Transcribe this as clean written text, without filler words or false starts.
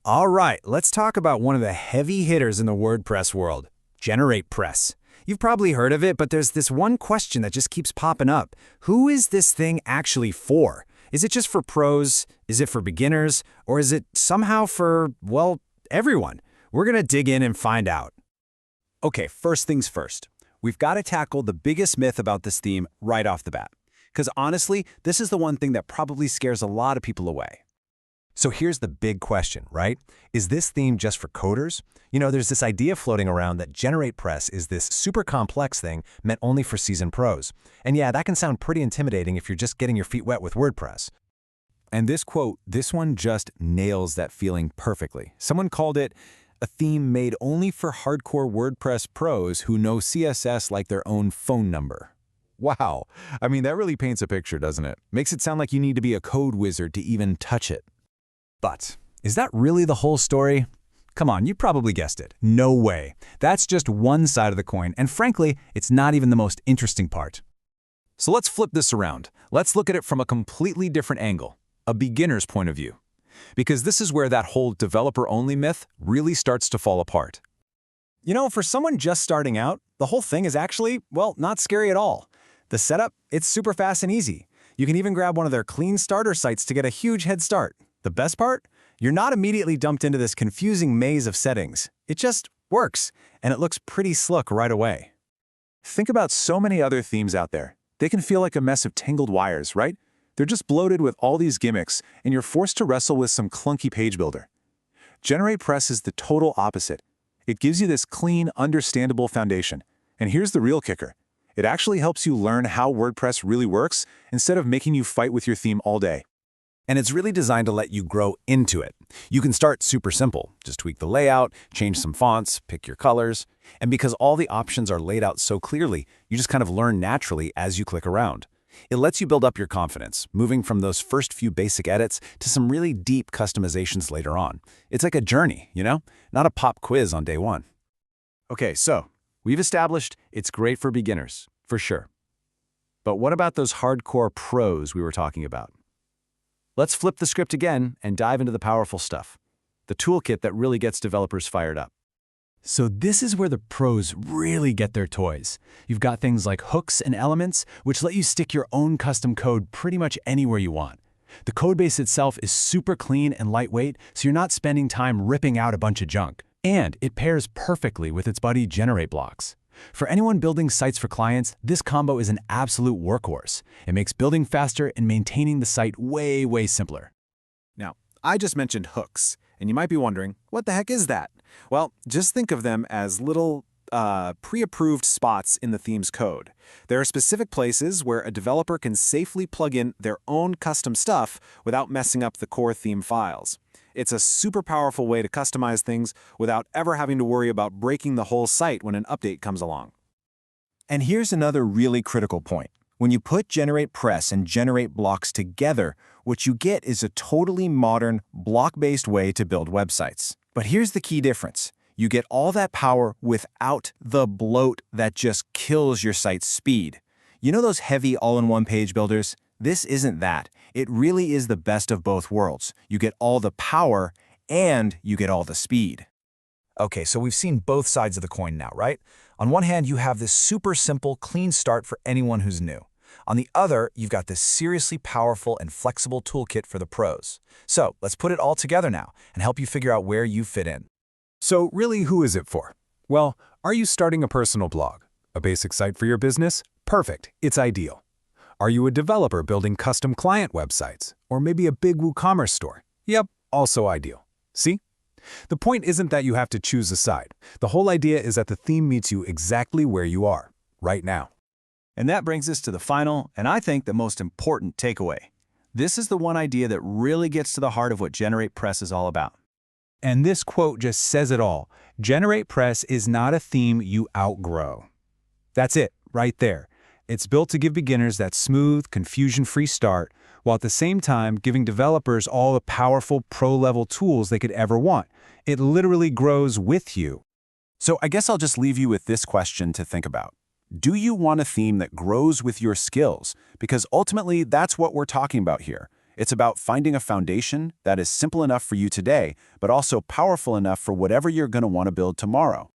All right, let's talk about one of the heavy hitters in the WordPress world, GeneratePress. You've probably heard of it, but there's this one question that just keeps popping up. Who is this thing actually for? Is it just for pros? Is it for beginners? Or is it somehow for, well, everyone? We're going to dig in and find out. Okay, first things first. We've got to tackle the biggest myth about this theme right off the bat. Because honestly, this is the one thing that probably scares a lot of people away. So here's the big question, right? Is this theme just for coders? You know, there's this idea floating around that GeneratePress is this super complex thing meant only for seasoned pros. And yeah, that can sound pretty intimidating if you're just getting your feet wet with WordPress. And this quote, this one just nails that feeling perfectly. Someone called it a theme made only for hardcore WordPress pros who know CSS like their own phone number. Wow. I mean, that really paints a picture, doesn't it? Makes it sound like you need to be a code wizard to even touch it. But is that really the whole story? Come on, you probably guessed it. No way. That's just one side of the coin, and frankly, it's not even the most interesting part. So let's flip this around. Let's look at it from a completely different angle, a beginner's point of view. Because this is where that whole developer-only myth really starts to fall apart. You know, for someone just starting out, the whole thing is actually, well, not scary at all. The setup, it's super fast and easy. You can even grab one of their clean starter sites to get a huge head start. The best part? You're not immediately dumped into this confusing maze of settings. It just works, and it looks pretty slick right away. Think about so many other themes out there. They can feel like a mess of tangled wires, right? They're just bloated with all these gimmicks, and you're forced to wrestle with some clunky page builder. GeneratePress is the total opposite. It gives you this clean, understandable foundation. And here's the real kicker. It actually helps you learn how WordPress really works instead of making you fight with your theme all day. And it's really designed to let you grow into it. You can start super simple. Just tweak the layout, change some fonts, pick your colors. And because all the options are laid out so clearly, you just kind of learn naturally as you click around. It lets you build up your confidence, moving from those first few basic edits to some really deep customizations later on. It's like a journey, you know? Not a pop quiz on day one. Okay, so we've established it's great for beginners, for sure. But what about those hardcore pros we were talking about? Let's flip the script again and dive into the powerful stuff, the toolkit that really gets developers fired up. So this is where the pros really get their toys. You've got things like hooks and elements, which let you stick your own custom code pretty much anywhere you want. The codebase itself is super clean and lightweight, so you're not spending time ripping out a bunch of junk. And it pairs perfectly with its buddy GenerateBlocks. For anyone building sites for clients, this combo is an absolute workhorse. It makes building faster and maintaining the site way, way simpler. Now, I just mentioned hooks, and you might be wondering, what the heck is that? Well, just think of them as little pre-approved spots in the theme's code. There are specific places where a developer can safely plug in their own custom stuff without messing up the core theme files. It's a super powerful way to customize things without ever having to worry about breaking the whole site when an update comes along. And here's another really critical point. When you put GeneratePress and GenerateBlocks together, what you get is a totally modern, block-based way to build websites. But here's the key difference. You get all that power without the bloat that just kills your site's speed. You know those heavy all-in-one page builders? This isn't that. It really is the best of both worlds. You get all the power and you get all the speed. Okay, so we've seen both sides of the coin now, right? On one hand, you have this super simple, clean start for anyone who's new. On the other, you've got this seriously powerful and flexible toolkit for the pros. So let's put it all together now and help you figure out where you fit in. So really, who is it for? Well, are you starting a personal blog? A basic site for your business? Perfect, it's ideal. Are you a developer building custom client websites? Or maybe a big WooCommerce store? Yep, also ideal. See? The point isn't that you have to choose a side. The whole idea is that the theme meets you exactly where you are, right now. And that brings us to the final, and I think the most important takeaway. This is the one idea that really gets to the heart of what GeneratePress is all about. And this quote just says it all. GeneratePress is not a theme you outgrow. That's it, right there. It's built to give beginners that smooth, confusion-free start, while at the same time giving developers all the powerful pro-level tools they could ever want. It literally grows with you. So I guess I'll just leave you with this question to think about. Do you want a theme that grows with your skills? Because ultimately, that's what we're talking about here. It's about finding a foundation that is simple enough for you today, but also powerful enough for whatever you're going to want to build tomorrow.